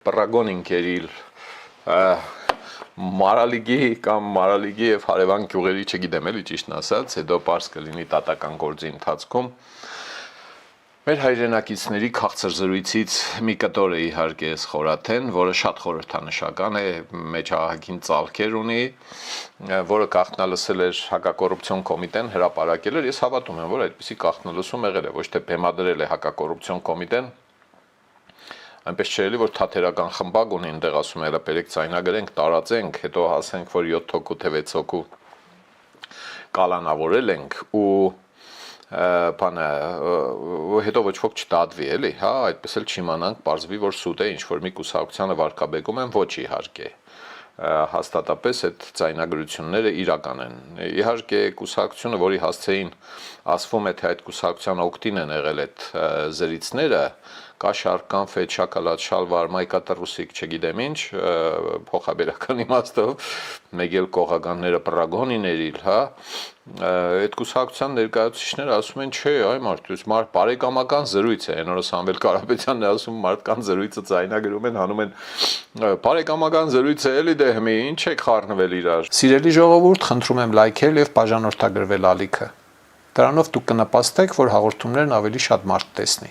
Պռագոնին կերիլ մարալիգի կամ մարալիգի եւ հարևան գյուղերի չգիտեմ էլի ճիշտն ասած, հետո պարզ կլինի տատական գործի ընթացքում մեր հայրենակիցների քաղցր զրույցից մի կտոր է իհարկե Խորաթեն, որը շատ խորհրդանշական է, մեջ ահագին ծալքեր ունի, որը գաղտնալսել էր հակակոռուպցիոն կոմիտեն հրապարակել էր, ես հավատում եմ, որ այդպիսի գաղտնալսում եղել է, ոչ թե բեմադրել է հակակոռուպցիոն կոմիտեն, այնպես չէ՞ որ թաթերական խմբակ ունի, այնտեղ ասում է, բերեք ցայնագրենք, տարածենք, հետո ասենք, որ 7 հոգու թե 6 հոգու կալանավորել ենք ու բանը հետո ոչ ոք չդատվի, էլի, հա, այդպես էլ չիմանանք, պարզվի, որ սուտ է, ինչ որ մի կուսակցությանը վարկաբեկում են, ոչ իհարկե հաստատապես այդ ցայնագրությունները իրական են։ Իհարկե կուսակցությունը, որի հասցեին ասվում է, թե այդ կուսակցության օգտին են եղել այդ զրույցները, կա շարքան ֆետ շոկոլադ շալվար մայկատրուսիկ չգիտեմ ինչ փոխաբերական իմաստով մեկ էլ կողականները պռագոնիներ իլ, հա, այդ կուսակցության ներկայացուցիչները ասում են, չէ, այ մարդուց բարեկամական զրույց է, այն օրը Սամվել Կարապետյանն է ասում, մարդկան զրույցը ցայնագրում են, հանում են բարեկամական զրույց է, էլի դե հիմա ինչ եք խառնվել իրար։ Սիրելի ժողովուրդ, խնդրում եմ լայքել եւ բաժանորդագրվել ալիքը։ Դրանով դուք կնպաստեք, որ հաղորդումներն ավելի շատ մարդ տեսնի։